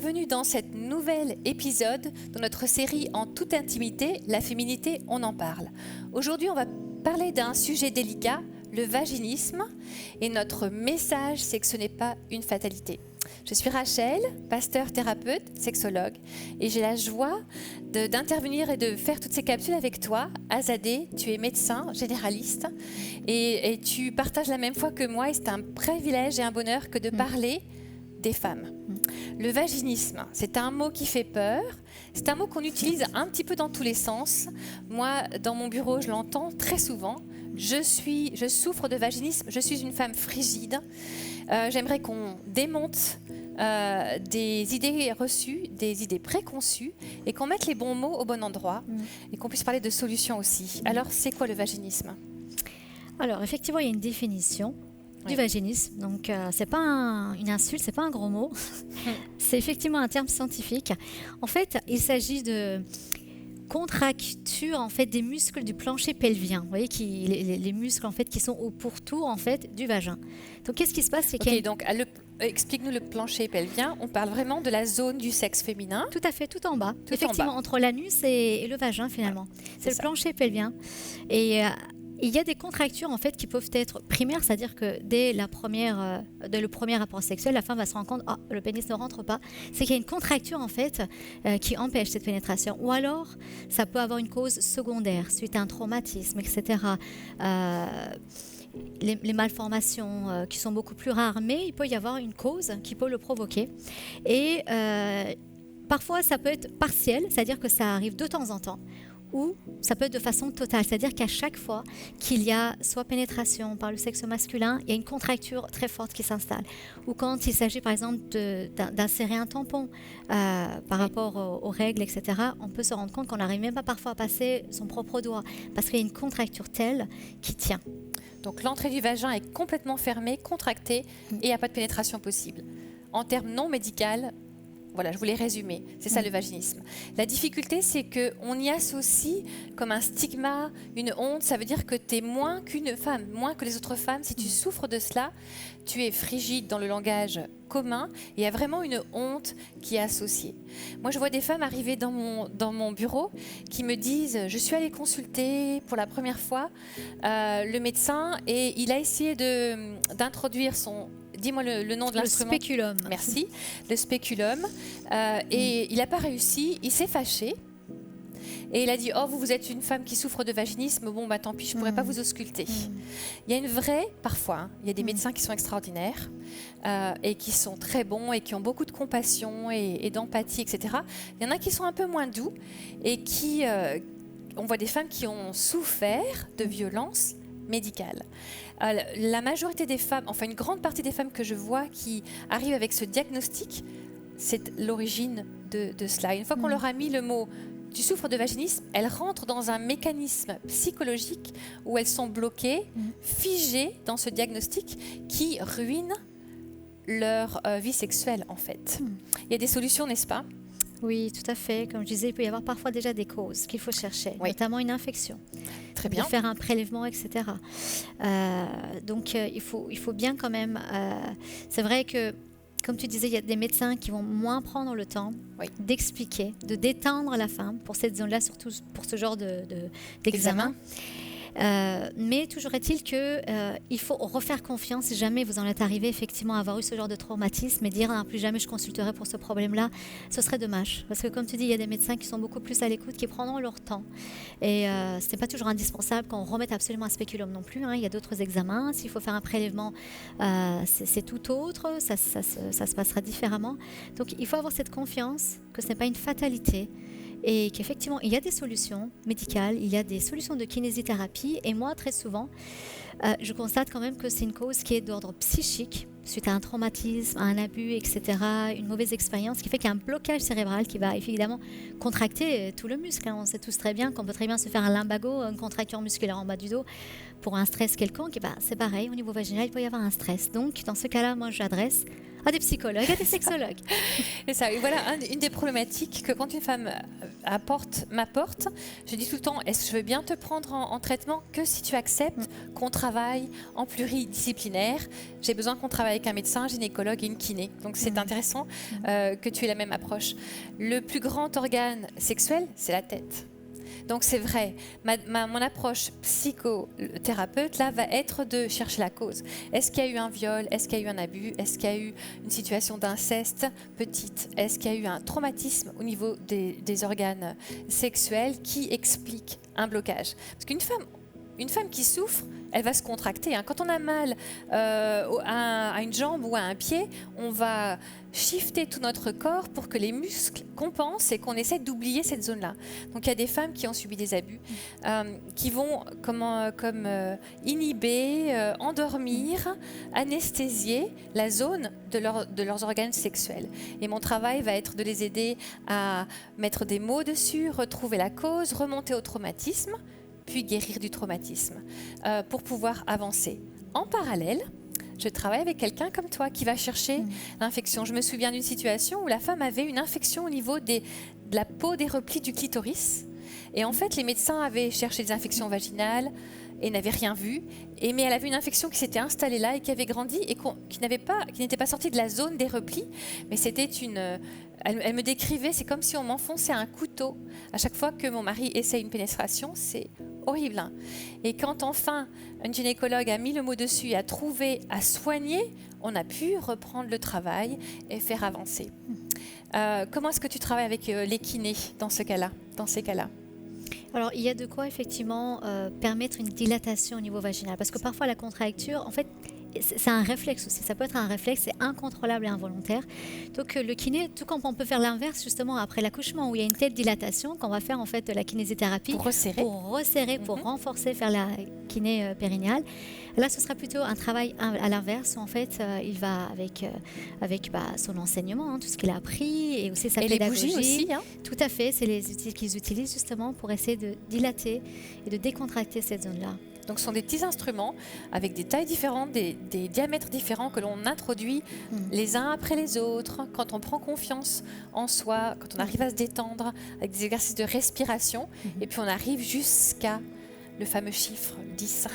bienvenue dans cet nouvel épisode de notre série En toute intimité, la féminité, on en parle. Aujourd'hui, on va parler d'un sujet délicat, le vaginisme, et notre message, c'est que ce n'est pas une fatalité. Je suis Rachel, pasteur, thérapeute, sexologue, et j'ai la joie d'intervenir et de faire toutes ces capsules avec toi. Azadeh, tu es médecin généraliste et tu partages la même foi que moi, et c'est un privilège et un bonheur que de parler des femmes. Le vaginisme, c'est un mot qui fait peur, c'est un mot qu'on utilise un petit peu dans tous les sens. Moi, dans mon bureau, je l'entends très souvent. Je souffre de vaginisme, je suis une femme frigide. J'aimerais qu'on démonte des idées reçues, des idées préconçues, et qu'on mette les bons mots au bon endroit, et qu'on puisse parler de solutions aussi. Alors, c'est quoi le vaginisme ? Alors, effectivement, il y a une définition du vaginisme. Donc, c'est pas une insulte, c'est pas un gros mot. C'est effectivement un terme scientifique. En fait, il s'agit de contracture en fait des muscles du plancher pelvien. Vous voyez les muscles en fait qui sont au pourtour en fait du vagin. Donc, qu'est-ce qui se passe, c'est donc explique-nous le plancher pelvien. On parle vraiment de la zone du sexe féminin. Tout à fait, tout en bas. Effectivement, entre l'anus et le vagin finalement. C'est le plancher pelvien. Et il y a des contractures en fait qui peuvent être primaires, c'est-à-dire que dès le premier rapport sexuel, la femme va se rendre compte le pénis ne rentre pas. C'est qu'il y a une contracture en fait qui empêche cette pénétration. Ou alors, ça peut avoir une cause secondaire suite à un traumatisme, etc. Les malformations qui sont beaucoup plus rares, mais il peut y avoir une cause qui peut le provoquer. Et parfois, ça peut être partiel, c'est-à-dire que ça arrive de temps en temps. Ou ça peut être de façon totale, c'est-à-dire qu'à chaque fois qu'il y a soit pénétration par le sexe masculin, il y a une contracture très forte qui s'installe. Ou quand il s'agit par exemple d'insérer un tampon par rapport aux règles, etc., on peut se rendre compte qu'on n'arrive même pas parfois à passer son propre doigt parce qu'il y a une contracture telle qui tient. Donc l'entrée du vagin est complètement fermée, contractée, et il n'y a pas de pénétration possible. En termes non médicaux, voilà, je voulais résumer. C'est ça le vaginisme. La difficulté, c'est qu'on y associe comme un stigma, une honte. Ça veut dire que tu es moins qu'une femme, moins que les autres femmes. Si tu souffres de cela, tu es frigide dans le langage commun. Et il y a vraiment une honte qui est associée. Moi, je vois des femmes arriver dans mon bureau qui me disent « Je suis allée consulter pour la première fois le médecin et il a essayé d'introduire son... » Dis-moi le nom de l'instrument. Le spéculum. Merci. Le spéculum. Et il n'a pas réussi. Il s'est fâché. Et il a dit « Oh, vous êtes une femme qui souffre de vaginisme. Bon, bah tant pis, je ne pourrais pas vous ausculter. » Il y a une vraie, parfois, il y a des médecins qui sont extraordinaires et qui sont très bons et qui ont beaucoup de compassion et d'empathie, etc. Il y en a qui sont un peu moins doux et qui... on voit des femmes qui ont souffert de violences médicales. La majorité des femmes, enfin une grande partie des femmes que je vois qui arrivent avec ce diagnostic, c'est l'origine de cela. Une fois qu'on leur a mis le mot « tu souffres de vaginisme », elles rentrent dans un mécanisme psychologique où elles sont bloquées, figées dans ce diagnostic qui ruine leur vie sexuelle en fait. Il y a des solutions, n'est-ce pas ? Oui, tout à fait. Comme je disais, il peut y avoir parfois déjà des causes qu'il faut chercher, notamment une infection. Très bien. De faire un prélèvement, etc. Donc, il faut bien quand même... c'est vrai que, comme tu disais, il y a des médecins qui vont moins prendre le temps d'expliquer, de détendre la femme pour cette zone-là, surtout pour ce genre d'examen. Mais toujours est-il qu'il faut refaire confiance si jamais vous en êtes arrivé effectivement à avoir eu ce genre de traumatisme et dire plus jamais je consulterai pour ce problème-là, ce serait dommage. Parce que comme tu dis, il y a des médecins qui sont beaucoup plus à l'écoute, qui prendront leur temps. Et ce n'est pas toujours indispensable qu'on remette absolument un spéculum non plus. Il y a d'autres examens. S'il faut faire un prélèvement, c'est tout autre. Ça se passera différemment. Donc il faut avoir cette confiance que ce n'est pas une fatalité. Et qu'effectivement, il y a des solutions médicales, il y a des solutions de kinésithérapie. Et moi, très souvent, je constate quand même que c'est une cause qui est d'ordre psychique, suite à un traumatisme, à un abus, etc., une mauvaise expérience, qui fait qu'il y a un blocage cérébral qui va évidemment contracter tout le muscle. On sait tous très bien qu'on peut très bien se faire un lumbago, une contracture musculaire en bas du dos, pour un stress quelconque. Et c'est pareil, au niveau vaginal, il peut y avoir un stress. Donc, dans ce cas-là, moi, j'adresse à des psychologues, à des sexologues. Et ça, et voilà une des problématiques que quand une femme m'apporte, je dis tout le temps, est-ce que je veux bien te prendre en traitement que si tu acceptes qu'on travaille en pluridisciplinaire. J'ai besoin qu'on travaille avec un médecin, un gynécologue et une kiné. Donc c'est intéressant que tu aies la même approche. Le plus grand organe sexuel, c'est la tête. Donc c'est vrai, mon approche psychothérapeute là va être de chercher la cause. Est-ce qu'il y a eu un viol? Est-ce qu'il y a eu un abus? Est-ce qu'il y a eu une situation d'inceste petite? Est-ce qu'il y a eu un traumatisme au niveau des organes sexuels qui explique un blocage? Parce qu'une femme qui souffre, elle va se contracter. Quand on a mal à une jambe ou à un pied, on va shifter tout notre corps pour que les muscles compensent et qu'on essaie d'oublier cette zone-là. Donc il y a des femmes qui ont subi des abus, qui vont inhiber, endormir, anesthésier la zone de leurs organes sexuels. Et mon travail va être de les aider à mettre des mots dessus, retrouver la cause, remonter au traumatisme, puis guérir du traumatisme pour pouvoir avancer. En parallèle, je travaille avec quelqu'un comme toi qui va chercher l'infection. Je me souviens d'une situation où la femme avait une infection au niveau de la peau des replis du clitoris. Et en fait, les médecins avaient cherché des infections vaginales et n'avaient rien vu. Mais elle avait une infection qui s'était installée là et qui avait grandi et qui n'était pas sortie de la zone des replis. Mais c'était elle me décrivait, c'est comme si on m'enfonçait un couteau. À chaque fois que mon mari essaie une pénétration, c'est horrible. Hein. Et quand enfin un gynécologue a mis le mot dessus et a trouvé à soigner, on a pu reprendre le travail et faire avancer. Comment est-ce que tu travailles avec les kinés dans ces cas-là? Alors, il y a de quoi effectivement permettre une dilatation au niveau vaginal. Parce que parfois, la contracture, en fait, c'est un réflexe aussi. Ça peut être un réflexe, c'est incontrôlable et involontaire. Donc, le kiné, tout comme on peut faire l'inverse justement après l'accouchement, où il y a une telle dilatation, qu'on va faire en fait de la kinésithérapie pour resserrer, pour renforcer, faire la kiné périnéale. Là, ce sera plutôt un travail à l'inverse, où en fait, il va avec son enseignement, tout ce qu'il a appris, et aussi sa pédagogie. Les bougies aussi. Tout à fait, c'est les outils qu'ils utilisent justement pour essayer de dilater et de décontracter cette zone-là. Donc ce sont des petits instruments avec des tailles différentes, des diamètres différents que l'on introduit les uns après les autres quand on prend confiance en soi, quand on arrive à se détendre avec des exercices de respiration et puis on arrive jusqu'à le fameux chiffre 10.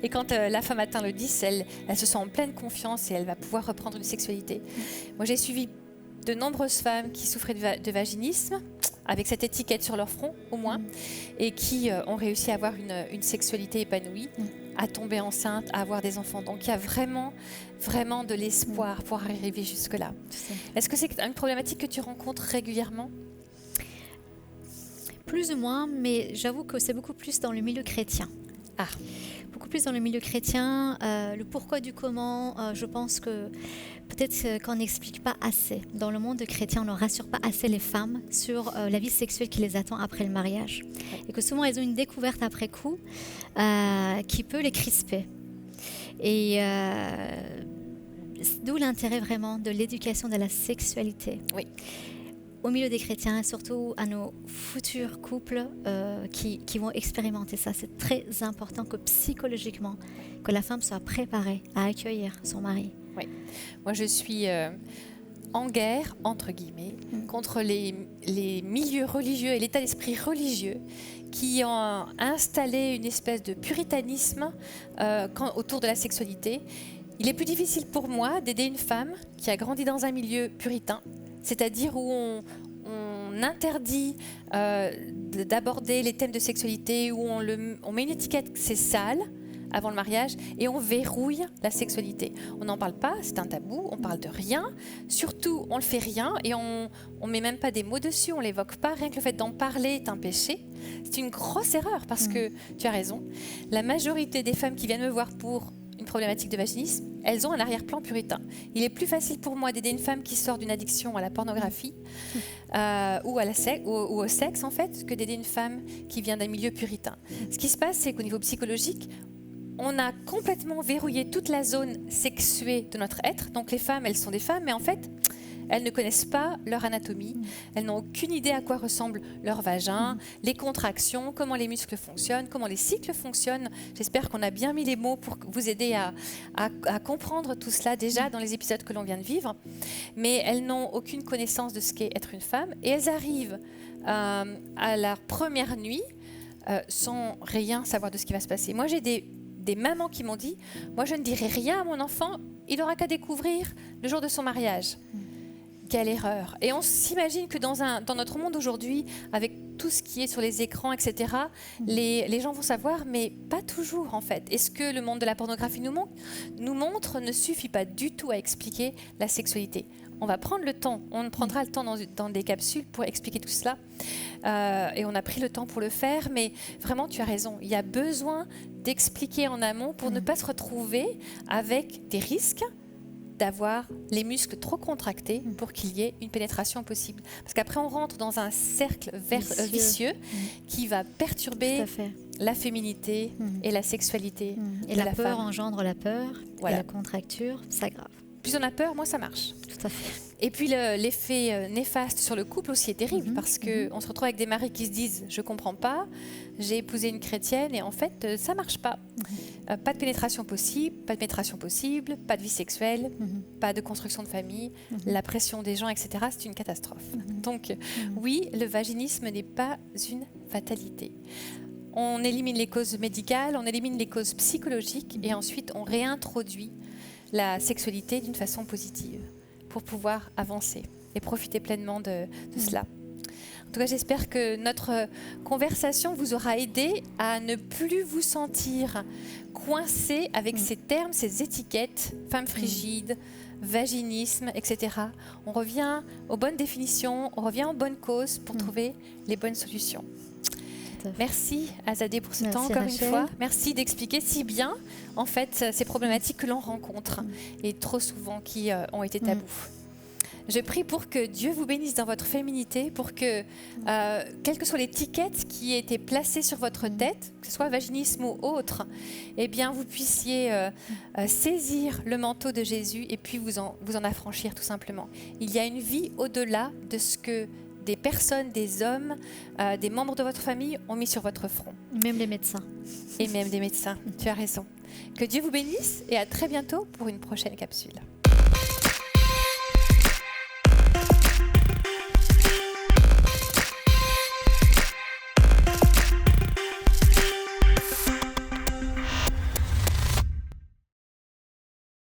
Et quand la femme atteint le 10, elle se sent en pleine confiance et elle va pouvoir reprendre une sexualité. Moi j'ai suivi de nombreuses femmes qui souffraient de vaginisme, avec cette étiquette sur leur front au moins, et qui ont réussi à avoir une sexualité épanouie, à tomber enceinte, à avoir des enfants. Donc il y a vraiment, vraiment de l'espoir pour arriver jusque-là. Est-ce que c'est une problématique que tu rencontres régulièrement ? Plus ou moins, mais j'avoue que c'est beaucoup plus dans le milieu chrétien. Beaucoup plus dans le milieu chrétien. Le pourquoi du comment, je pense que peut-être qu'on n'explique pas assez. Dans le monde chrétien, on ne rassure pas assez les femmes sur la vie sexuelle qui les attend après le mariage. Et que souvent, elles ont une découverte après coup qui peut les crisper. Et d'où l'intérêt vraiment de l'éducation de la sexualité. Oui. Au milieu des chrétiens et surtout à nos futurs couples qui vont expérimenter ça. C'est très important que psychologiquement, que la femme soit préparée à accueillir son mari. Oui. Moi, je suis en guerre, entre guillemets, contre les milieux religieux et l'état d'esprit religieux qui ont installé une espèce de puritanisme autour de la sexualité. Il est plus difficile pour moi d'aider une femme qui a grandi dans un milieu puritain, c'est-à-dire où on interdit d'aborder les thèmes de sexualité, où on met une étiquette, c'est sale, avant le mariage, et on verrouille la sexualité. On n'en parle pas, c'est un tabou, on parle de rien, surtout on ne fait rien, et on ne met même pas des mots dessus, on ne l'évoque pas, rien que le fait d'en parler est un péché. C'est une grosse erreur, parce que, tu as raison, la majorité des femmes qui viennent me voir pour une problématique de vaginisme, elles ont un arrière-plan puritain. Il est plus facile pour moi d'aider une femme qui sort d'une addiction à la pornographie ou au sexe en fait, que d'aider une femme qui vient d'un milieu puritain. Ce qui se passe, c'est qu'au niveau psychologique, on a complètement verrouillé toute la zone sexuée de notre être. Donc les femmes, elles sont des femmes, mais en fait, Elles ne connaissent pas leur anatomie, elles n'ont aucune idée à quoi ressemble leur vagin, les contractions, comment les muscles fonctionnent, comment les cycles fonctionnent. J'espère qu'on a bien mis les mots pour vous aider à comprendre tout cela déjà dans les épisodes que l'on vient de vivre. Mais elles n'ont aucune connaissance de ce qu'est être une femme et elles arrivent à leur première nuit sans rien savoir de ce qui va se passer. Moi, j'ai des mamans qui m'ont dit « Moi, je ne dirai rien à mon enfant, il n'aura qu'à découvrir le jour de son mariage. » Quelle erreur! Et on s'imagine que dans notre monde aujourd'hui, avec tout ce qui est sur les écrans, etc., les gens vont savoir, mais pas toujours en fait. Et ce que le monde de la pornographie nous montre ne suffit pas du tout à expliquer la sexualité. On va prendre le temps, on prendra le temps dans des capsules pour expliquer tout cela. Et on a pris le temps pour le faire, mais vraiment tu as raison, il y a besoin d'expliquer en amont pour ne pas se retrouver avec des risques d'avoir les muscles trop contractés pour qu'il y ait une pénétration possible. Parce qu'après, on rentre dans un cercle vicieux qui va perturber la féminité et la sexualité. Et la peur engendre la peur, et la contracture s'aggrave. Plus on a peur, moins ça marche. Tout à fait. Et puis l'effet néfaste sur le couple aussi est terrible parce qu'on se retrouve avec des maris qui se disent « je ne comprends pas, j'ai épousé une chrétienne et en fait ça ne marche pas ». Pas de pénétration possible, pas de vie sexuelle, pas de construction de famille, la pression des gens, etc. C'est une catastrophe. Donc oui, le vaginisme n'est pas une fatalité. On élimine les causes médicales, on élimine les causes psychologiques et ensuite on réintroduit la sexualité d'une façon positive pour pouvoir avancer et profiter pleinement de cela. En tout cas, j'espère que notre conversation vous aura aidé à ne plus vous sentir coincé avec ces termes, ces étiquettes, femme frigide, vaginisme, etc. On revient aux bonnes définitions, on revient aux bonnes causes pour trouver les bonnes solutions. Merci Azadeh pour ce temps, encore une fois. Merci d'expliquer si bien en fait ces problématiques que l'on rencontre et trop souvent qui ont été tabous. Je prie pour que Dieu vous bénisse dans votre féminité, pour que, quelle que soit l'étiquette qui a été placée sur votre tête, que ce soit vaginisme ou autre, eh bien vous puissiez saisir le manteau de Jésus et puis vous en affranchir tout simplement. Il y a une vie au-delà de ce que des personnes, des hommes, des membres de votre famille ont mis sur votre front. Même les médecins. Et même des médecins, tu as raison. Que Dieu vous bénisse et à très bientôt pour une prochaine capsule.